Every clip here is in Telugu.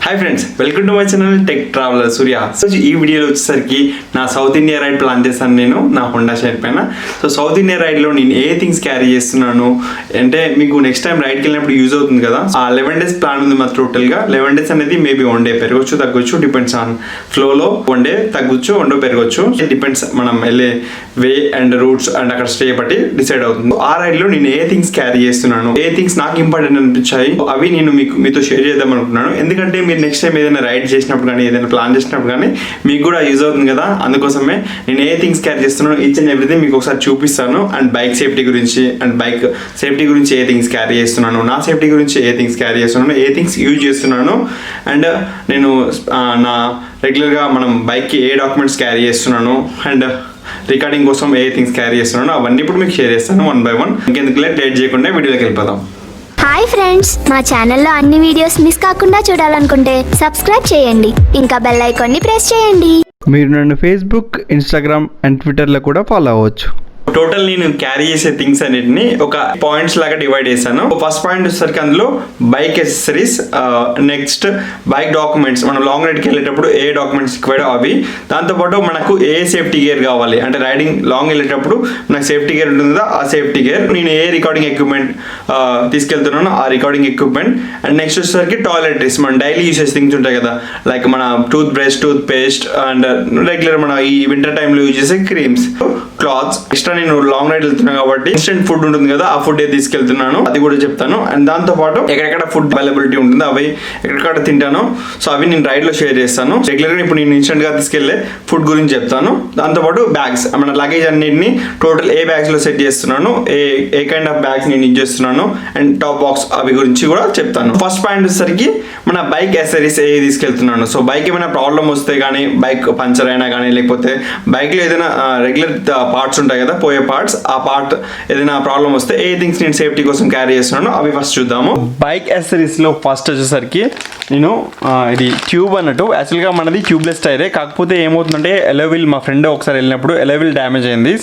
Hi friends, welcome to my channel tech traveller Surya. So ఈ వీడియోలో వచ్చేసరికి నా సౌత్ ఇండియా రైడ్ ప్లాన్ చేశాను నేను నా హోండా షైన్ పైన. సో సౌత్ ఇండియా రైడ్లో నేను ఏ థింగ్స్ క్యారీ చేస్తున్నాను అంటే మీకు నెక్స్ట్ టైం రైడ్కి వెళ్ళినప్పుడు యూజ్ అవుతుంది కదా. ఆ 11 days ప్లాన్ ఉంది మాకు టోటల్గా. 11 days అనేది మేబీ 1 day పెరగచ్చు తగ్గొచ్చు, డిపెండ్స్ ఆన్ ఫ్లోలో. 1 day తగ్గొచ్చు, 1 day పెరగచ్చు, డిపెండ్స్ మనం వెళ్ళే వే అండ్ రూట్స్ అండ్ అక్కడ స్టే బట్టి డిసైడ్ అవుతుంది. ఆ రైడ్లో నేను ఏ థింగ్స్ క్యారీ చేస్తున్నాను, ఏ థింగ్స్ నాకు ఇంపార్టెంట్ అనిపించాయి, అవి నేను మీతో షేర్ చేద్దాం అనుకుంటున్నాను. ఎందుకంటే మీరు నెక్స్ట్ టైం ఏదైనా రైడ్ చేసినప్పుడు కానీ ఏదైనా ప్లాన్ చేసినప్పుడు కానీ మీకు కూడా యూజ్ అవుతుంది కదా. అందుకోసమే నేను ఏ థింగ్స్ క్యారీ చేస్తున్నాను ఈచ్ అండ్ ఎవ్రీథింగ్ మీకు ఒకసారి చూపిస్తాను. అండ్ బైక్ సేఫ్టీ గురించి అండ్ బైక్ సేఫ్టీ గురించి ఏ థింగ్స్ క్యారీ చేస్తున్నాను, నా సేఫ్టీ గురించి ఏ థింగ్స్ క్యారీ చేస్తున్నాను, ఏ థింగ్స్ యూజ్ చేస్తున్నాను, అండ్ నేను నా రెగ్యులర్గా మనం బైక్కి ఏ డాక్యుమెంట్స్ క్యారీ చేస్తున్నాను, అండ్ రికార్డింగ్ కోసం ఏ థింగ్స్ క్యారీ చేస్తున్నాను అవన్నీ ఇప్పుడు మీకు షేర్ చేస్తాను 1 by 1. ఇంకెందుకు లేట్ చేయకుండా వీడియోలోకి వెళ్ళిపోదాం. హాయ్ ఫ్రెండ్స్, మా ఛానల్లో అన్ని వీడియోస్ మిస్ కాకుండా చూడాలనుకుంటే సబ్స్క్రైబ్ చేయండి, ఇంకా బెల్ ఐకాన్ని ప్రెస్ చేయండి. మీరు నన్ను ఫేస్బుక్, ఇన్స్టాగ్రామ్ అండ్ ట్విట్టర్లో కూడా ఫాలో అవ్వచ్చు. టోటల్ నేను క్యారీ చేసే థింగ్స్ అన్నిటిని ఒక పాయింట్స్ లాగా డివైడ్ చేశాను. ఫస్ట్ పాయింట్ వచ్చేసరికి అందులో bike accessories, next bike documents, మనం లాంగ్ రైడ్కి వెళ్ళేటప్పుడు ఏ డాక్యుమెంట్స్ రిక్వైర్డ్ అవి, దాంతోపాటు మనకు ఏ సేఫ్టీ గేర్ కావాలి అంటే రైడింగ్ లాంగ్ వెళ్ళేటప్పుడు మనకు సేఫ్టీ గేర్ ఉంటుంది కదా, ఆ సేఫ్టీ గేర్, నేను ఏ రికార్డింగ్ ఎక్విప్మెంట్ తీసుకెళ్తున్నానో ఆ రికార్డింగ్ ఎక్విప్మెంట్, అండ్ నెక్స్ట్ వచ్చేసరికి టాయిలెటరీస్, మన డైలీ యూసేజ్ థింగ్స్ ఉంటాయి కదా, లైక్ మన toothbrush, toothpaste, and regular మన ఈ వింటర్ టైంలో యూజ్ చేసే క్రీమ్స్, క్లాత్స్. ఎక్స్ట్రా నేను లాంగ్ రైడ్ వెళ్తున్నాను కాబట్టి ఇన్స్టెంట్ ఫుడ్ ఉంటుంది కదా, ఆ ఫుడ్ తీసుకెళ్తున్నాను అది కూడా చెప్తాను. అండ్ దాంతో పాటు ఎక్కడెక్కడ ఫుడ్ అవైలబిలిటీ ఉంటుంది అవి ఎక్కడెక్కడ తింటాను, సో అవి నేను రైడ్ లో షేర్ చేస్తాను. రెగ్యులర్గా ఇప్పుడు నేను ఇన్స్టెంట్ గా తీసుకెళ్లే ఫుడ్ గురించి చెప్తాను. దాంతోపాటు బ్యాగ్స్, మన లగేజ్ అన్నిటిని టోటల్ ఏ బ్యాగ్స్ లో సెట్ చేస్తున్నాను, ఏ కైండ్ ఆఫ్ బ్యాగ్స్ నేను యూజ్ చేస్తున్నాను, అండ్ టాప్ బాక్స్ అవి గురించి కూడా చెప్తాను. ఫస్ట్ పాయింట్ వచ్చేసరికి మన బైక్ యాక్సెసరీస్ ఏ తీసుకెళ్తున్నాను. సో బైక్ ఏమైనా ప్రాబ్లమ్ వస్తే కానీ, బైక్ పంచర్ అయినా కానీ, లేకపోతే బైక్ లో ఏదైనా రెగ్యులర్ పార్ట్స్ ఉంటాయి కదా, పోయే పార్ట్స్, ఆ పార్ట్ ఏదైనా ప్రాబ్లం వస్తే ఏ థింగ్స్ నేను సేఫ్టీ కోసం క్యారీ చేస్తున్నాను అవి ఫస్ట్ చూద్దాము. బైక్ యాక్సెసరీస్ లో ఫస్ట్ వచ్చేసరికి నేను ఇది ట్యూబ్ అన్నట్టు, యాక్చువల్గా మనది ట్యూబ్లెస్ టైరే, కాకపోతే ఏమవుతుందంటే ఎలోవిల్, మా ఫ్రెండ్ ఒకసారి వెళ్ళినప్పుడు ఎలోవిల్ డ్యామేజ్ అయింది.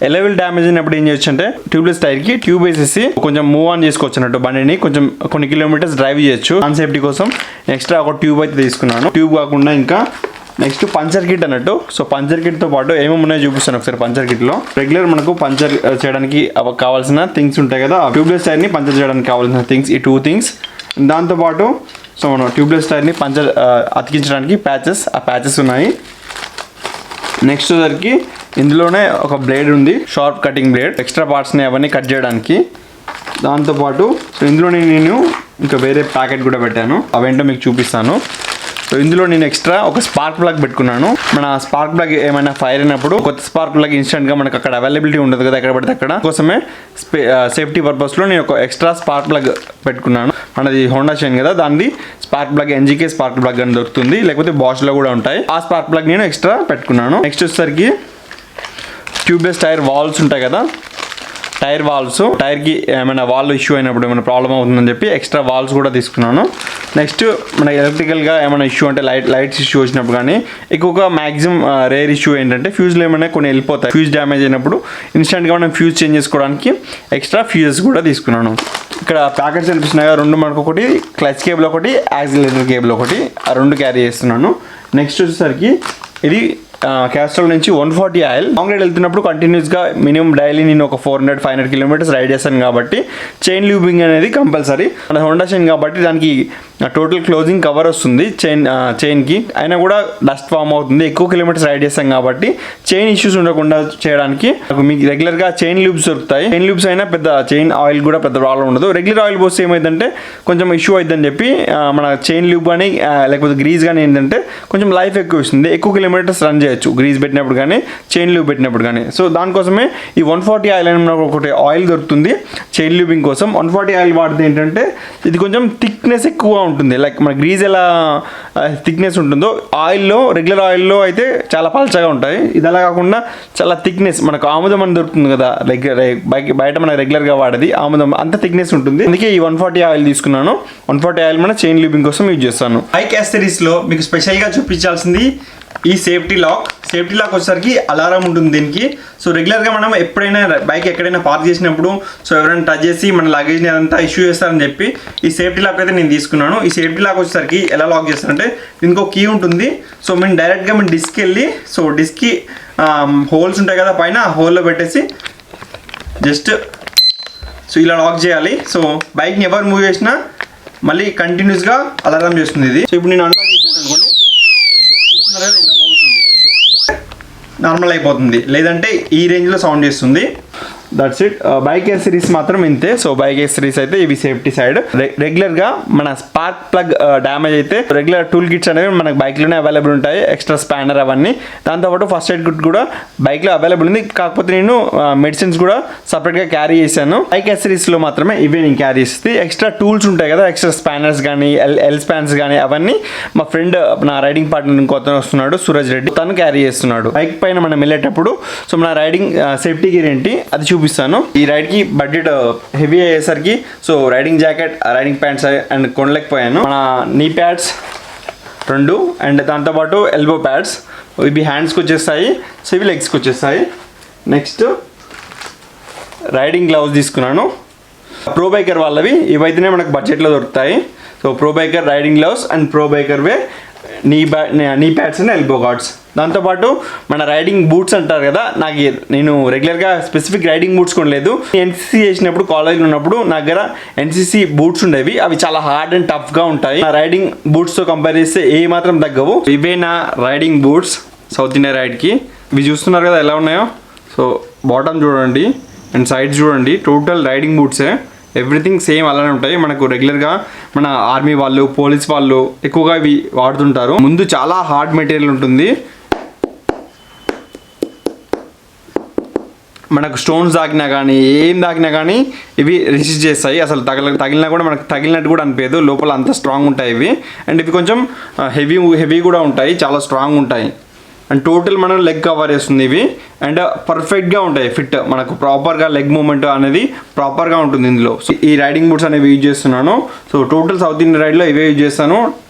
ఎలోవిల్ డ్యామేజ్ అయినప్పుడు ఏం చేయొచ్చు అంటే ట్యూబ్లెస్ టైర్కి ట్యూబ్ వేసేసి కొంచెం మూవ్ ఆన్ చేసుకోవచ్చు అన్నట్టు, బండిని కొంచెం కొన్ని కిలోమీటర్స్ డ్రైవ్ చేయొచ్చు. ఆన్ సేఫ్టీ కోసం ఎక్స్ట్రా ఒక ట్యూబ్ అయితే తీసుకున్నాను. ట్యూబ్ కాకుండా ఇంకా నెక్స్ట్ పంచర్ కిట్ అన్నట్టు. సో పంచర్ కిట్తో పాటు ఏమేమి ఉన్నాయో చూపిస్తాను ఒకసారి. పంచర్ కిట్లో రెగ్యులర్ మనకు పంచర్ చేయడానికి కావాల్సిన థింగ్స్ ఉంటాయి కదా, ట్యూబ్లెస్ టైర్ని పంచర్ చేయడానికి కావాల్సిన థింగ్స్, ఈ 2 things. దాంతోపాటు సో మనం ట్యూబ్లెస్ టైర్ని పంచర్ అతికించడానికి ప్యాచెస్, ఆ ప్యాచెస్ ఉన్నాయి. నెక్స్ట్ వచ్చరికి ఇందులోనే ఒక బ్లేడ్ ఉంది, షార్ప్ కటింగ్ బ్లేడ్, ఎక్స్ట్రా పార్ట్స్ని అవన్నీ కట్ చేయడానికి. దాంతోపాటు సో ఇందులోనే నేను ఇంకా వేరే ప్యాకెట్ కూడా పెట్టాను, అవేంటో మీకు చూపిస్తాను. సో ఇందులో నేను ఎక్స్ట్రా ఒక స్పార్క్ ప్లగ్ పెట్టుకున్నాను. మన స్పార్క్ ప్లగ్ ఏమైనా ఫైర్ అయినప్పుడు కొత్త స్పార్క్ ప్లగ్ ఇన్స్టెంట్గా మనకు అక్కడ అవైలబిలిటీ ఉండదు కదా, ఎక్కడ పడితే అక్కడ, కోసమే సేఫ్టీ పర్పస్లో నేను ఒక ఎక్స్ట్రా స్పార్క్ ప్లగ్ పెట్టుకున్నాను. మనది హోండా షైన్ కదా, దాన్ని spark plug NGK spark plug అని దొరుకుతుంది, లేకపోతే బాష్లో కూడా ఉంటాయి. ఆ స్పార్క్ ప్లగ్ నేను ఎక్స్ట్రా పెట్టుకున్నాను. నెక్స్ట్ వచ్చేసరికి ట్యూబ్లెస్ టైర్ వాల్స్ ఉంటాయి కదా, టైర్ వాల్స్, టైర్కి ఏమైనా వాల్ ఇష్యూ అయినప్పుడు ఏమైనా ప్రాబ్లం అవుతుందని చెప్పి ఎక్స్ట్రా వాల్స్ కూడా తీసుకున్నాను. నెక్స్ట్ మన ఎలక్ట్రికల్గా ఏమైనా ఇష్యూ అంటే లైట్స్ ఇష్యూ వచ్చినప్పుడు కానీ, ఎక్కువగా మ్యాక్సిమం రేర్ ఇష్యూ ఏంటంటే ఫ్యూజ్లు ఏమైనా కొన్ని వెళ్ళిపోతాయి. ఫ్యూజ్ డ్యామేజ్ అయినప్పుడు ఇన్స్టెంట్గా మనం ఫ్యూజ్ చేంజ్ చేసుకోవడానికి ఎక్స్ట్రా ఫ్యూజెస్ కూడా తీసుకున్నాను. ఇక్కడ ప్యాకెట్స్ కనిపిస్తున్నాయి కదా, 2 మనకు ఒకటి క్లచ్ కేబుల్, ఒకటి యాక్సిలరేటర్ కేబుల్ ఒకటి, ఆ 2 క్యారీ చేస్తున్నాను. నెక్స్ట్ వచ్చేసరికి ఇది క్యాస్ట్రాల్ నుంచి 140 ఆయిల్. లాంగ్ రైడ్ వెళ్తున్నప్పుడు కంటిన్యూస్గా మినిమం డైలీ నేను ఒక 400-500 kilometers రైడ్ చేస్తాను కాబట్టి చైన్ లూబింగ్ అనేది కంపల్సరీ. మన హోండా చైన్ కాబట్టి దానికి టోటల్ క్లోజింగ్ కవర్ వస్తుంది చైన్కి, అయినా కూడా డస్ట్ ఫామ్ అవుతుంది. ఎక్కువ కిలోమీటర్స్ రైడ్ చేస్తాం కాబట్టి చైన్ ఇష్యూస్ ఉండకుండా చేయడానికి మీకు రెగ్యులర్గా చైన్ లూబ్స్ దొరుకుతాయి. చైన్ లూబ్స్ అయినా పెద్ద చైన్ ఆయిల్ కూడా పెద్ద ప్రాబ్లం ఉండదు. రెగ్యులర్ ఆయిల్ పోస్తే ఏమైందంటే కొంచెం ఇష్యూ అవుతుందని చెప్పి మన చైన్ లూబ్ కానీ లేకపోతే గ్రీజ్ కానీ ఏంటంటే కొంచెం లైఫ్ ఎక్కువ ఇస్తుంది, ఎక్కువ కిలోమీటర్స్ రన్ చేయొచ్చు గ్రీజ్ పెట్టినప్పుడు కానీ చైన్ లూబ్ పెట్టినప్పుడు కానీ. సో దానికోసమే ఈ 140 ఆయిల్ అని ఒకటి ఆయిల్ దొరుకుతుంది చైన్ లూబింగ్ కోసం. 140 ఆయిల్ వాడితే ఏంటంటే ఇది కొంచెం థిక్నెస్ ఎక్కువ ఉంటుంది, లైక్ మన గ్రీజ్ ఎలా థిక్నెస్ ఉంటుందో ఆయిల్లో, రెగ్యులర్ ఆయిల్లో అయితే చాలా పల్చగా ఉంటాయి. ఇది అలా కాకుండా చాలా థిక్నెస్, మనకు ఆముదం అని దొరుకుతుంది కదా బయట మన రెగ్యులర్గా వాడేది ఆముదం, అంత థిక్నెస్ ఉంటుంది. అందుకే ఈ 140 ఆయిల్ తీసుకున్నాను. 140 ఆయిల్ మన చైన్ లూబింగ్ కోసం యూజ్ చేస్తాను. బైక్ యాక్సెసరీస్లో మీకు స్పెషల్గా చూపించాల్సింది ఈ సేఫ్టీ లాక్ వచ్చేసరికి అలారం ఉంటుంది దీనికి. సో రెగ్యులర్గా మనం ఎప్పుడైనా బైక్ ఎక్కడైనా పార్క్ చేసినప్పుడు సో ఎవరైనా టచ్ చేసి మన లగేజ్ని అదంతా ఇష్యూ చేస్తారని చెప్పి ఈ సేఫ్టీ లాక్ అయితే నేను తీసుకున్నాను. ఈ సేఫ్టీ లాక్ వచ్చేసరికి ఎలా లాక్ చేస్తారంటే దీనికి ఒక కీ ఉంటుంది. సో మేము డైరెక్ట్గా మేము డిస్క్ వెళ్ళి సో డిస్క్కి హోల్స్ ఉంటాయి కదా పైన, ఆ హోల్లో పెట్టేసి జస్ట్ సో ఇలా లాక్ చేయాలి. సో బైక్ని ఎవరు మూవ్ చేసినా మళ్ళీ కంటిన్యూస్గా అలారం చేస్తుంది ఇది. సో ఇప్పుడు నేను అన్లాక్ చేసాను అనుకోండి, చూస్తున్నారా ఇలా మోగుతుంది, నార్మల్ అయిపోతుంది, లేదంటే ఈ రేంజ్లో సౌండ్ చేస్తుంది. That's it. బైక్ యాక్సెసరీస్ మాత్రం ఇంతే. సో బైక్ యాక్సెసరీస్ అయితే ఇవి సేఫ్టీ సైడ్. రెగ్యులర్గా మన స్పార్క్ ప్లగ్ డ్యామేజ్ అయితే రెగ్యులర్ టూల్ కిట్స్ అనేవి మనకు బైక్లోనే అవైలబుల్ ఉంటాయి, ఎక్స్ట్రా స్పానర్ అవన్నీ. దాంతోపాటు ఫస్ట్ ఎయిడ్ కిట్ కూడా బైక్లో అవైలబుల్ ఉంది. కాకపోతే నేను మెడిసిన్స్ కూడా సపరేట్గా క్యారీ చేశాను. బైక్ యాక్సెసరీస్లో మాత్రమే ఇవి నేను క్యారీ చేస్తే, ఎక్స్ట్రా టూల్స్ ఉంటాయి కదా, ఎక్స్ట్రా స్పానర్స్ కానీ ఎల్ స్పాన్స్ కానీ అవన్నీ మా ఫ్రెండ్ నా రైడింగ్ పార్ట్నర్ ఇంకొతను వస్తున్నాడు సూరజ్ రెడ్డి, తను క్యారీ చేస్తున్నాడు. బైక్ పైన మనం వెళ్ళేటప్పుడు సో మన రైడింగ్ సేఫ్టీ గేర్ ఏంటి అది చూపిస్తాను. ఈ రైడ్కి బడ్జెట్ హెవీ అయ్యేసరికి so riding jacket, riding pants and కొనలేకపోయాను. మన నీ ప్యాడ్స్ 2 అండ్ దాంతోపాటు ఎల్బో ప్యాడ్స్, ఇవి హ్యాండ్స్కి వచ్చేస్తాయి, సో ఇవి లెగ్స్కి వచ్చేస్తాయి. నెక్స్ట్ రైడింగ్ గ్లౌస్ తీసుకున్నాను, ప్రో బైకర్ వాళ్ళవి. ఇవైతేనే మనకు బడ్జెట్లో దొరుకుతాయి. So Pro Biker riding gloves and Pro Biker వే knee pads and elbow guards. దాంతోపాటు మన రైడింగ్ బూట్స్ అంటారు కదా, నేను రెగ్యులర్గా స్పెసిఫిక్ రైడింగ్ బూట్స్ కొనలేదు. ఎన్సీసీ చేసినప్పుడు కాలేజ్లో ఉన్నప్పుడు నా దగ్గర ఎన్సీసీ బూట్స్ ఉండేవి, అవి చాలా హార్డ్ అండ్ టఫ్గా ఉంటాయి. నా రైడింగ్ బూట్స్తో కంపేర్ చేస్తే ఏ మాత్రం తగ్గవు. ఇవే నా రైడింగ్ బూట్స్ సౌత్ ఇండియా రైడ్కి. ఇవి చూస్తున్నారు కదా ఎలా ఉన్నాయో. సో బాటమ్ చూడండి అండ్ సైడ్స్ చూడండి, టోటల్ రైడింగ్ బూట్సే, ఎవ్రీథింగ్ సేమ్ అలానే ఉంటాయి. మనకు రెగ్యులర్గా మన ఆర్మీ వాళ్ళు, పోలీస్ వాళ్ళు ఎక్కువగా ఇవి వాడుతుంటారు. ముందు చాలా హార్డ్ మెటీరియల్ ఉంటుంది, మనకు స్టోన్స్ తాకినా కానీ ఏం తాకినా కానీ ఇవి రెసిస్ట్ చేస్తాయి. అసలు తగిలినా కూడా మనకు తగిలినట్టు కూడా అనిపించదు, లోపల అంత స్ట్రాంగ్ ఉంటాయి ఇవి. అండ్ ఇవి కొంచెం హెవీ కూడా ఉంటాయి, చాలా స్ట్రాంగ్ ఉంటాయి. అండ్ టోటల్ మనం లెగ్ కవర్ చేస్తుంది ఇవి. అండ్ పర్ఫెక్ట్గా ఉంటాయి ఫిట్, మనకు ప్రాపర్గా లెగ్ మూమెంట్ అనేది ప్రాపర్గా ఉంటుంది ఇందులో. సో ఈ రైడింగ్ బూట్స్ అనేవి యూజ్ చేస్తున్నాను. సో టోటల్ సౌత్ ఇండియన్ రైడ్లో ఇవే యూజ్ చేస్తాను.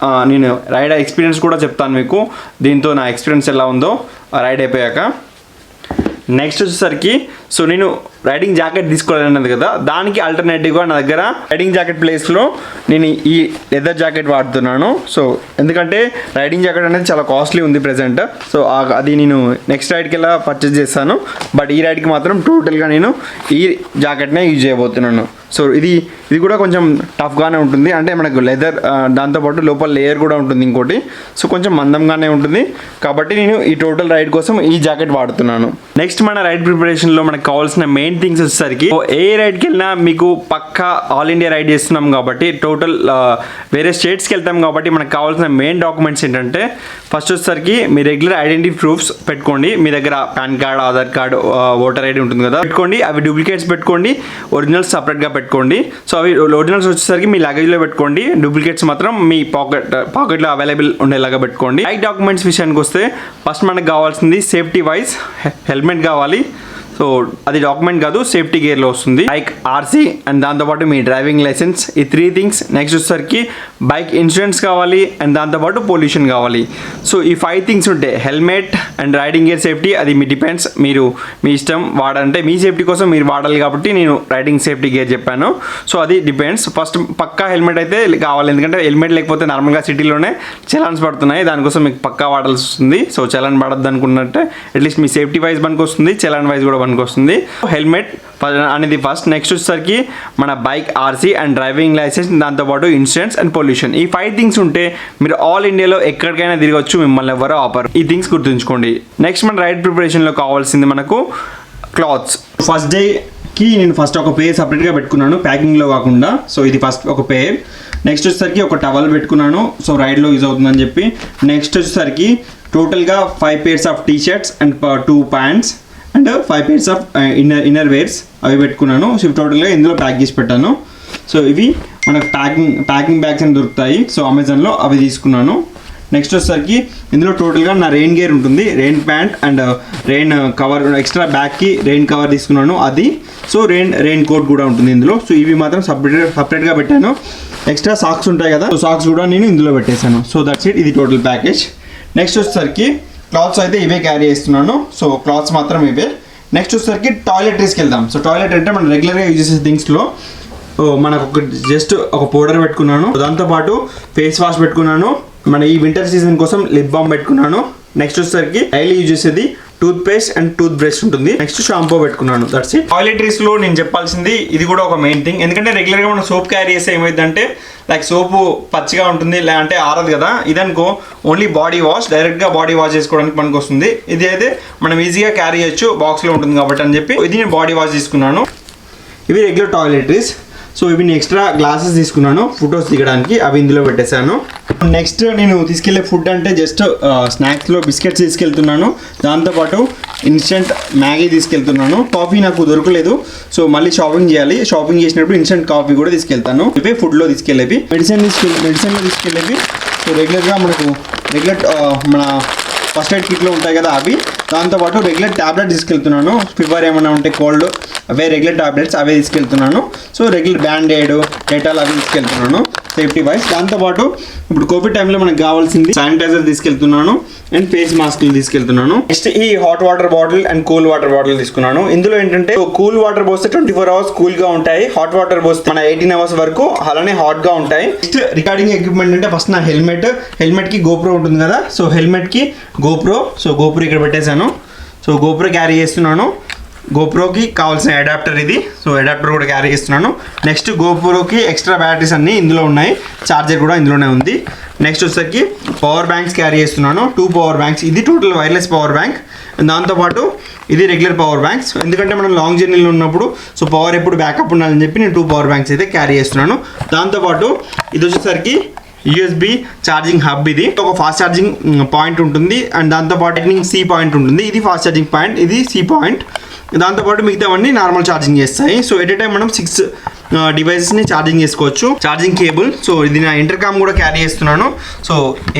నేను రైడ్ ఎక్స్పీరియన్స్ కూడా చెప్తాను మీకు, దీంతో నా ఎక్స్పీరియన్స్ ఎలా ఉందో రైడ్ అయిపోయాక. నెక్స్ట్ వచ్చేసరికి సో నేను రైడింగ్ జాకెట్ తీసుకోవాలన్నది కదా, దానికి ఆల్టర్నేటివ్గా నా దగ్గర రైడింగ్ జాకెట్ ప్లేస్లో నేను ఈ లెదర్ జాకెట్ వాడుతున్నాను. సో ఎందుకంటే రైడింగ్ జాకెట్ అనేది చాలా కాస్ట్లీ ఉంది ప్రెజెంట్. సో అది నేను నెక్స్ట్ రైడ్కి ఎలా పర్చేస్ చేస్తాను, బట్ ఈ రైడ్కి మాత్రం టోటల్గా నేను ఈ జాకెట్నే యూజ్ చేయబోతున్నాను. సో ఇది కూడా కొంచెం టఫ్గానే ఉంటుంది, అంటే మనకు లెదర్ దాంతోపాటు లోపల లేయర్ కూడా ఉంటుంది ఇంకోటి. సో కొంచెం మందంగానే ఉంటుంది, కాబట్టి నేను ఈ టోటల్ రైడ్ కోసం ఈ జాకెట్ వాడుతున్నాను. నెక్స్ట్ మన రైడ్ ప్రిపరేషన్లో మనకు కావాల్సిన మెయిన్ థింగ్స్ వచ్చేసరికి, ఏ రైడ్కి వెళ్ళినా మీకు పక్కా ఆల్ ఇండియా రైడ్ చేస్తున్నాం కాబట్టి, టోటల్ వేరే స్టేట్స్కి వెళ్తాం కాబట్టి మనకు కావాల్సిన మెయిన్ డాక్యుమెంట్స్ ఏంటంటే, ఫస్ట్ వచ్చేసరికి మీ రెగ్యులర్ ఐడెంటిటీ ప్రూఫ్స్ పెట్టుకోండి. మీ దగ్గర pan card, Aadhaar card, voter ID ఉంటుంది కదా, పెట్టుకోండి. అవి డూప్లికేట్స్ పెట్టుకోండి, ఒరిజినల్స్ సపరేట్గా పెట్టుకోండి. సో అవి ఒరిజినల్స్ వచ్చేసరికి మీ లగేజ్లో పెట్టుకోండి, డూప్లికేట్స్ మాత్రం మీ పాకెట్లో అవైలబుల్ ఉండేలాగా పెట్టుకోండి. బైక్ డాక్యుమెంట్స్ విషయానికి వస్తే ఫస్ట్ మనకు కావాల్సింది సేఫ్టీ వైజ్ హెల్మెట్ కావాలి. సో అది డాక్యుమెంట్ కాదు, సేఫ్టీ గేర్లో వస్తుంది. బైక్ ఆర్సీ అండ్ దాంతోపాటు మీ డ్రైవింగ్ లైసెన్స్, ఈ 3 థింగ్స్. నెక్స్ట్ వచ్చేసరికి బైక్ ఇన్సూరెన్స్ కావాలి అండ్ దాంతోపాటు పొల్యూషన్ కావాలి. సో ఈ 5 థింగ్స్ ఉంటాయి. Helmet and riding gear safety, అది మీ డిపెండ్స్, మీరు మీ ఇష్టం వాడంటే మీ సేఫ్టీ కోసం మీరు వాడాలి కాబట్టి నేను రైడింగ్ సేఫ్టీ గేర్ చెప్పాను. సో అది డిపెండ్స్. ఫస్ట్ పక్కా హెల్మెట్ అయితే కావాలి, ఎందుకంటే హెల్మెట్ లేకపోతే నార్మల్గా సిటీలోనే చలాన్స్ పడుతున్నాయి, దానికోసం మీకు పక్కా వాడాల్సి వస్తుంది. సో చలాన్ పడద్దు అనుకున్నట్టే అట్లీస్ట్ మీ సేఫ్టీ వైజ్ పనికి వస్తుంది, చలాన్ వైజ్ కూడా పనికి వస్తుంది. హెల్మెట్ అనేది ఫస్ట్. నెక్స్ట్ వచ్చేసరికి మన bike RC and driving licence, దాంతోపాటు ఇన్సూరెన్స్ అండ్ పొల్యూషన్. ఈ 5 థింగ్స్ ఉంటే మీరు ఆల్ ఇండియాలో ఎక్కడికైనా తిరగచ్చు, మిమ్మల్ని ఎవరో ఆపరు. ఈ థింగ్స్ గుర్తుంచుకోండి. నెక్స్ట్ మన రైడ్ ప్రిపరేషన్లో కావాల్సింది మనకు క్లాత్స్. ఫస్ట్ డేకి నేను ఫస్ట్ ఒక పేర్ సపరేట్గా పెట్టుకున్నాను, ప్యాకింగ్లో కాకుండా. సో ఇది ఫస్ట్ ఒక పేర్. నెక్స్ట్ వచ్చేసరికి ఒక టవల్ పెట్టుకున్నాను, సో రైడ్లో యూజ్ అవుతుందని చెప్పి. నెక్స్ట్ వచ్చేసరికి టోటల్గా 5 pairs of T shirts and 2 pants and 5 pairs of inner wears అవి పెట్టుకున్నాను. సో టోటల్గా ఇందులో ప్యాక్ చేసి పెట్టాను. సో ఇవి మనకు ప్యాకింగ్ బ్యాగ్స్ అని దొరుకుతాయి, సో అమెజాన్లో అవి తీసుకున్నాను. నెక్స్ట్ వచ్చేసరికి ఇందులో టోటల్గా నా రెయిన్ గేర్ ఉంటుంది, rain pant and rain cover, extra బ్యాగ్కి రెయిన్ కవర్ తీసుకున్నాను అది. సో రెయిన్ కోట్ కూడా ఉంటుంది ఇందులో. సో ఇవి మాత్రం సపరేట్గా పెట్టాను. ఎక్స్ట్రా సాక్స్ ఉంటాయి కదా, సో సాక్స్ కూడా నేను ఇందులో పెట్టేశాను. సో దట్స్ ఇట్, ఇది టోటల్ ప్యాకేజ్. నెక్స్ట్ వచ్చేసరికి క్లాత్స్ అయితే ఇవే క్యారీ చేస్తున్నాను. సో క్లాత్స్ మాత్రం ఇవే. నెక్స్ట్ వచ్చేసరికి టాయిలెటరీస్కి వెళ్దాం. సో టాయిలెట్ అంటే మనం రెగ్యులర్గా యూజ్ చేసే థింగ్స్లో మనకు ఒక జస్ట్ ఒక పౌడర్ పెట్టుకున్నాను, దాంతోపాటు ఫేస్ వాష్ పెట్టుకున్నాను, మన ఈ వింటర్ సీజన్ కోసం లిప్ బామ్ పెట్టుకున్నాను. నెక్స్ట్ వచ్చేసరికి డైలీ యూజ్ చేసేది toothpaste and toothbrush ఉంటుంది. నెక్స్ట్ షాంపూ పెట్టుకున్నాను. That's it. టాయిలెటరీస్ లో నేను చెప్పాల్సింది ఇది కూడా ఒక మెయిన్ థింగ్. ఎందుకంటే రెగ్యులర్ గా మనం సోప్ క్యారీ చేస్తే ఏమైందంటే లైక్ సోపు పచ్చిగా ఉంటుంది, లేదంటే ఆరదు కదా. ఇదనుకో ఓన్లీ బాడీ వాష్, డైరెక్ట్ గా బాడీ వాష్ చేసుకోవడానికి పనికి వస్తుంది. ఇది అయితే మనం ఈజీగా క్యారీ చేయొచ్చు, బాక్స్ లో ఉంటుంది కాబట్టి అని చెప్పి ఇది నేను బాడీ వాష్ తీసుకున్నాను. ఇవి రెగ్యులర్ టాయిలెటరీస్. సో ఇవి నేను ఎక్స్ట్రా గ్లాసెస్ తీసుకున్నాను ఫొటోస్ దిగడానికి, అవి ఇందులో పెట్టేశాను. నెక్స్ట్ నేను తీసుకెళ్లే ఫుడ్ అంటే జస్ట్ స్నాక్స్లో బిస్కెట్స్ తీసుకెళ్తున్నాను, దాంతోపాటు ఇన్స్టెంట్ మ్యాగీ తీసుకెళ్తున్నాను. కాఫీ నాకు దొరకలేదు, సో మళ్ళీ షాపింగ్ చేయాలి. షాపింగ్ చేసినప్పుడు ఇన్స్టెంట్ కాఫీ కూడా తీసుకెళ్తాను. ఇవే ఫుడ్లో తీసుకెళ్ళేవి. మెడిసిన్లో తీసుకెళ్ళేవి. సో రెగ్యులర్గా మనకు మన ఫస్ట్ ఎయిడ్ కిట్లో ఉంటాయి కదా అవి, దాంతోపాటు రెగ్యులర్ ట్యాబ్లెట్ తీసుకెళ్తున్నాను. ఫీవర్ ఏమైనా ఉంటే కోల్డ్ అవే రెగ్యులర్ ట్యాబ్లెట్స్ అవే తీసుకెళ్తున్నాను. సో రెగ్యులర్ బ్యాండేడ్, డెటాల్ అవి తీసుకెళ్తున్నాను సేఫ్టీ వైజ్. దాంతోపాటు ఇప్పుడు కోవిడ్ టైంలో మనకు కావాల్సింది శానిటైజర్ తీసుకెళ్తున్నాను అండ్ ఫేస్ మాస్క్లు తీసుకెళ్తున్నాను. నెక్స్ట్ ఈ hot water bottle and cool water bottle తీసుకున్నాను. ఇందులో ఏంటంటే కూల్ వాటర్ పోస్తే 24 hours కూల్ గా ఉంటాయి, హాట్ వాటర్ పోస్తే మన 18 hours వరకు అలానే హాట్ గా ఉంటాయి. నెక్స్ట్ రికార్డింగ్ ఎక్విప్మెంట్ అంటే ఫస్ట్ నా హెల్మెట్ కి గోప్రో ఉంటుంది కదా, సో హెల్మెట్ కి గోప్రో, సో గోప్రో ఇక్కడ పెట్టేశాను. సో గోప్రో క్యారీ చేస్తున్నాను. గోప్రోకి కావాల్సిన అడాప్టర్ ఇది, సో అడాప్టర్ కూడా క్యారీ చేస్తున్నాను. నెక్స్ట్ గోప్రోకి ఎక్స్ట్రా బ్యాటరీస్ అన్నీ ఇందులో ఉన్నాయి, ఛార్జర్ కూడా ఇందులోనే ఉంది. నెక్స్ట్ వచ్చేసరికి పవర్ బ్యాంక్స్ క్యారీ చేస్తున్నాను, 2 పవర్ బ్యాంక్స్. ఇది టోటల్ వైర్లెస్ పవర్ బ్యాంక్, దాంతోపాటు ఇది రెగ్యులర్ పవర్ బ్యాంక్స్. ఎందుకంటే మనం లాంగ్ జర్నీలో ఉన్నప్పుడు సో పవర్ ఎప్పుడు బ్యాకప్ ఉండాలని చెప్పి నేను 2 పవర్ బ్యాంక్స్ అయితే క్యారీ చేస్తున్నాను. దాంతోపాటు ఇది వచ్చేసరికి USB ఛార్జింగ్ హబ్. ఇది ఒక ఫాస్ట్ ఛార్జింగ్ పాయింట్ ఉంటుంది అండ్ దాంతోపాటు టైమింగ్ C పాయింట్ ఉంటుంది. ఇది ఫాస్ట్ ఛార్జింగ్ పాయింట్, ఇది C పాయింట్. దాంతోపాటు మిగతావన్నీ నార్మల్ ఛార్జింగ్ చేస్తాయి. సో ఎట్ ఏ టైం మనం 6 డివైసెస్ని ఛార్జింగ్ చేసుకోవచ్చు. ఛార్జింగ్ కేబుల్, సో ఇది నా ఇంటర్కామ్ కూడా క్యారీ చేస్తున్నాను. సో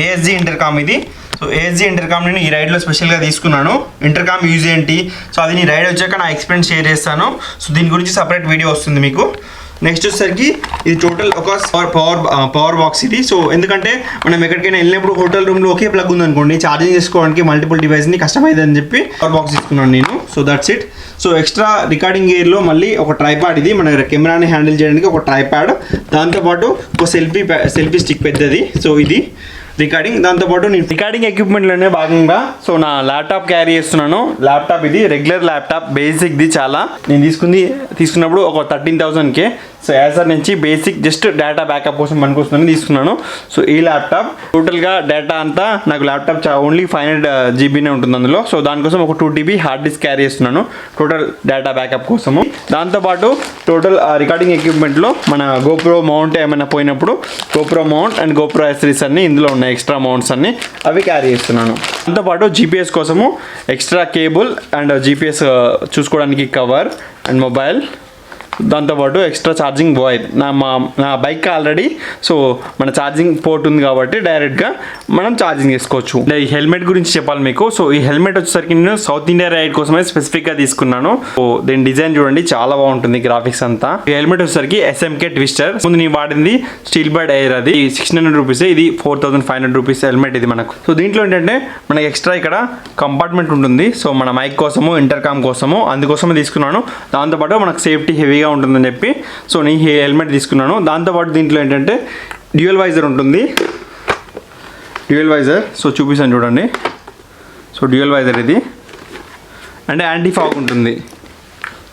ASG ఇంటర్కామ్ ఇది. సో ASG ఇంటర్కామ్ నేను ఈ రైడ్లో స్పెషల్గా తీసుకున్నాను. ఇంటర్కామ్ యూజ్ ఏంటి, సో అది నీ రైడ్ వచ్చాక నా ఎక్స్పీరియన్స్ షేర్ చేస్తాను. సో దీని గురించి సపరేట్ వీడియో వస్తుంది మీకు. నెక్స్ట్ వచ్చేసరికి ఇది టోటల్ ఒక పవర్ బాక్స్ ఇది. సో ఎందుకంటే మనం ఎక్కడికైనా వెళ్ళినప్పుడు హోటల్ రూమ్లో ఒకే ప్లగ్ ఉందనుకోండి, ఛార్జింగ్ చేసుకోవడానికి మల్టిపుల్ డివైస్ని కష్టమైందని చెప్పి పవర్ బాక్స్ తీసుకున్నాను నేను. So that's it. So extra recording గేర్లో మళ్ళీ ఒక ట్రైపాడ్, ఇది మన కెమెరాని హ్యాండిల్ చేయడానికి ఒక ట్రైపాడ్, దాంతోపాటు ఒక సెల్ఫీ స్టిక్ పెద్దది. సో ఇది రికార్డింగ్. దాంతోపాటు నేను రికార్డింగ్ ఎక్విప్మెంట్లోనే భాగంగా సో నా ల్యాప్టాప్ క్యారీ చేస్తున్నాను. ల్యాప్టాప్ ఇది రెగ్యులర్ ల్యాప్టాప్, బేసిక్ది చాలా. నేను తీసుకున్నప్పుడు ఒక 13,000K. సో యాజర్ నుంచి బేసిక్ జస్ట్ డేటా బ్యాకప్ కోసం పనికొస్తుందని తీసుకున్నాను. సో ఈ ల్యాప్టాప్ టోటల్గా డేటా అంతా నాకు ల్యాప్టాప్ ఓన్లీ 500 GBనే ఉంటుంది అందులో. సో దానికోసం ఒక 2 TB హార్డ్ డిస్క్ క్యారీ చేస్తున్నాను టోటల్ డేటా బ్యాకప్ కోసము. దాంతోపాటు టోటల్ రికార్డింగ్ ఎక్విప్మెంట్లో మన గోప్రో మౌంట్ ఏమైనా పోయినప్పుడు GoPro mount and GoPro accessories అన్ని ఇందులో ఉన్నాయి, ఎక్స్ట్రా మౌంట్స్ అన్ని అవి క్యారీ చేస్తున్నాను. దాంతోపాటు GPS కోసము ఎక్స్ట్రా కేబుల్ అండ్ GPS చూసుకోవడానికి కవర్ అండ్ మొబైల్, దాంతోపాటు ఎక్స్ట్రా ఛార్జింగ్ వైర్. నా బైక్ ఆల్రెడీ సో మన ఛార్జింగ్ పోర్ట్ ఉంది కాబట్టి డైరెక్ట్గా మనం ఛార్జింగ్ చేసుకోవచ్చు. ఈ హెల్మెట్ గురించి చెప్పాలి మీకు. సో ఈ హెల్మెట్ వచ్చేసరికి నేను సౌత్ ఇండియా రైడ్ కోసమే స్పెసిఫిక్గా తీసుకున్నాను. సో దీని డిజైన్ చూడండి చాలా బాగుంటుంది, గ్రాఫిక్స్ అంతా. ఈ హెల్మెట్ వచ్చేసరికి SMK ట్విస్టర్. ముందు నేను వాడింది స్టీల్ బర్డ్ ఎయిర్, అది 1600 రూపీస్, ఇది 4500 రూపీస్ హెల్మెట్ ఇది మనకు. సో దీంట్లో ఏంటంటే మనకి ఎక్స్ట్రా ఇక్కడ కంపార్ట్మెంట్ ఉంటుంది, సో మన మైక్ కోసము ఇంటర్కామ్ కోసము, అందుకోసమే తీసుకున్నాను. దాంతోపాటు మనకు సేఫ్టీ హెవీగా ఉంటుందని చెప్పి సో నేను ఈ హెల్మెట్ తీసుకున్నాను. దాంతోపాటు దీంట్లో ఏంటంటే డ్యూయల్ వైజర్ ఉంటుంది. డ్యూయల్ వైజర్ సో చూపిస్తాను చూడండి. సో డ్యూయల్ వైజర్ ఇది అంటే యాంటీ ఫాగ్ ఉంటుంది.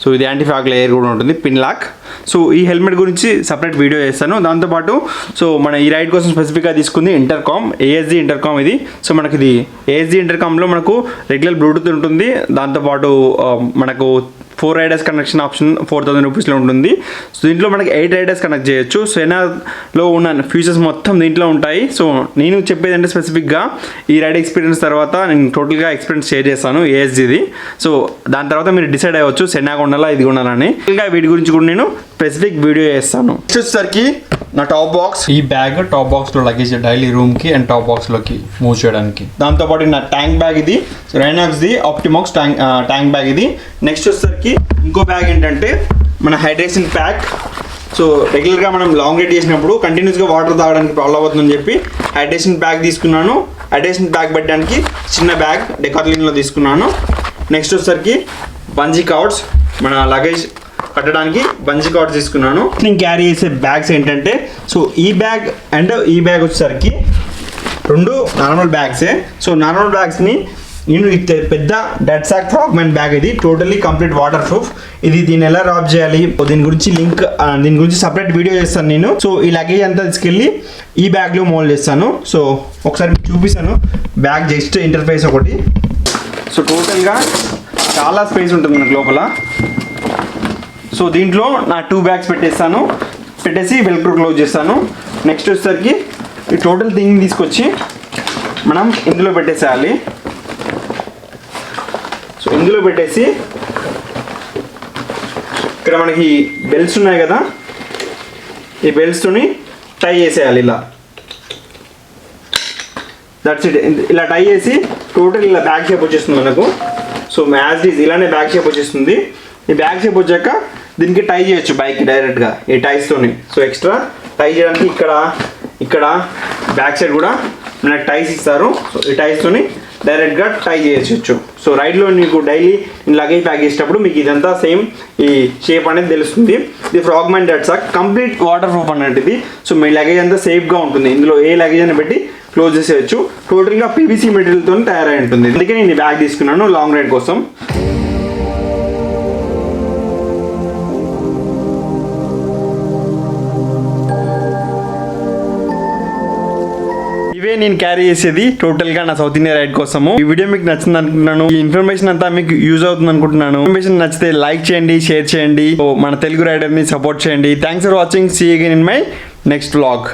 సో ఇది యాంటీ ఫాగ్ లేయర్ కూడా ఉంటుంది, పిన్ లాక్. సో ఈ హెల్మెట్ గురించి సపరేట్ వీడియో చేస్తాను. దాంతోపాటు సో మన ఈ రైడ్ కోసం స్పెసిఫిక్గా తీసుకుంది ఇంటర్కామ్, ASG ఇంటర్కామ్ ఇది. సో మనకి ఇది ASG ఇంటర్కామ్లో మనకు రెగ్యులర్ బ్లూటూత్ ఉంటుంది, దాంతోపాటు మనకు 4 రైడర్స్ కనెక్షన్ ఆప్షన్ 4000 రూపీస్లో ఉంటుంది. సో దీంట్లో మనకి 8 రైడర్స్ కనెక్ట్ చేయొచ్చు. సెనాలో ఉన్న ఫీచర్స్ మొత్తం దీంట్లో ఉంటాయి. సో నేను చెప్పేది అంటే స్పెసిఫిక్గా ఈ రైడ్ ఎక్స్పీరియన్స్ తర్వాత నేను టోటల్గా ఎక్స్పీరియన్స్ షేర్ చేస్తాను ASGది. సో దాని తర్వాత మీరు డిసైడ్ అవ్వచ్చు సెనా కొనాలా ఇది కొనాలని. ఇంకా వీటి గురించి కూడా నేను స్పెసిఫిక్ వీడియో చేస్తాను. నెక్స్ట్ వచ్చేసరికి నా టాప్ బాక్స్. ఈ బ్యాగ్ టాప్ బాక్స్లో లగేజ్ డైలీ రూమ్కి అండ్ టాప్ బాక్స్లోకి మూవ్ చేయడానికి. దాంతోపాటు నా ట్యాంక్ బ్యాగ్ ఇది రైనాక్స్ది ఆప్టిమాక్స్ ట్యాంక్ బ్యాగ్ ఇది. నెక్స్ట్ వచ్చేసరికి ఇంకో బ్యాగ్ ఏంటంటే మన హైడ్రేషన్ ప్యాక్. సో రెగ్యులర్గా మనం లాంగ్ రైడ్ చేసినప్పుడు కంటిన్యూస్గా వాటర్ తాగడానికి ప్రాబ్లం అవుతుందని చెప్పి హైడ్రేషన్ ప్యాక్ తీసుకున్నాను. అడిషనల్ బ్యాగ్ పెట్టడానికి చిన్న బ్యాగ్ డెకాథ్లిన్లో తీసుకున్నాను. నెక్స్ట్ వచ్చేసరికి బంజీ కవర్స్, మన లగేజ్ కట్టడానికి బంజీ కవర్స్ తీసుకున్నాను. నేను క్యారీ చేసే బ్యాగ్స్ ఏంటంటే, సో ఈ బ్యాగ్ అండ్ ఈ బ్యాగ్ వచ్చేసరికి రెండు నార్మల్ బ్యాగ్సే. సో నార్మల్ బ్యాగ్స్ని నేను పెద్ద డెడ్ సాక్ ఫ్రాగ్మెంట్ బ్యాగ్, ఇది టోటలీ కంప్లీట్ వాటర్ ప్రూఫ్. దీన్ని ఎలా రాప్ చేయాలి, దీని గురించి సపరేట్ వీడియో చేస్తాను నేను. సో ఈ లగేజ్ అంతా తీసుకెళ్ళి ఈ బ్యాగ్లో మోల్డ్ చేస్తాను. సో ఒకసారి మీకు చూపిస్తాను బ్యాగ్ జస్ట్ ఇంటర్ఫేస్ ఒకటి. సో టోటల్గా చాలా స్పేస్ ఉంటుంది మనకు లోపల. సో దీంట్లో నా 2 బ్యాగ్స్ పెట్టేసి వెల్క్రో క్లోజ్ చేస్తాను. నెక్స్ట్ వచ్చేసరికి ఈ టోటల్ థింగ్ తీసుకొచ్చి మనం ఇందులో పెట్టేసేయాలి. సో ఇందులో పెట్టేసి ఇక్కడ మనకి బెల్ట్స్ ఉన్నాయి కదా, ఈ బెల్ట్స్తోని టై చేసేయాలి ఇలా. That's it. ఇలా టై చేసి టోటల్ ఇలా బ్యాక్ షేప్ వచ్చేస్తుంది మనకు. సో యాజ్ ఈజ్ ఇలానే బ్యాక్ షేప్ వచ్చేస్తుంది. ఈ బ్యాక్ షేప్ వచ్చాక దీనికి టై చేయొచ్చు బైక్కి డైరెక్ట్గా ఈ టైస్తోని. సో ఎక్స్ట్రా టై చేయడానికి ఇక్కడ బ్యాక్ సైడ్ కూడా మనకు టైస్ ఇస్తారు. సో ఈ టైస్తోని డైరెక్ట్గా టై చేయొచ్చు. సో రైడ్లో మీకు డైలీ లగేజ్ ప్యాక్ చేసేటప్పుడు మీకు ఇదంతా సేమ్ ఈ షేప్ అనేది తెలుస్తుంది. ఇది ఫ్రాగ్మెంట్ డెడ్ సాక్, కంప్లీట్ వాటర్ ప్రూఫ్ అన్నట్టు ఇది. సో మీ లగేజ్ అంతా సేఫ్గా ఉంటుంది. ఇందులో ఏ లగేజ్ అని పెట్టి క్లోజ్ చేసేయచ్చు. టోటల్గా పీవీసీ మెటీరియల్తో తయారై ఉంటుంది. అందుకే నేను ఈ బ్యాగ్ తీసుకున్నాను లాంగ్ రైడ్ కోసం. ఇవే నేను క్యారీ చేసేది టోటల్గా నా సౌత్ ఇండియా రైడ్ కోసము. ఈ వీడియో మీకు నచ్చింది అనుకుంటున్నాను. ఈ ఇన్ఫర్మేషన్ అంతా మీకు యూజ్ అవుతుంది అనుకుంటున్నాను. ఇన్ఫర్మేషన్ నచ్చితే లైక్ చేయండి, షేర్ చేయండి, మన తెలుగు రైడర్ని సపోర్ట్ చేయండి. Thanks for watching. See again in my next vlog.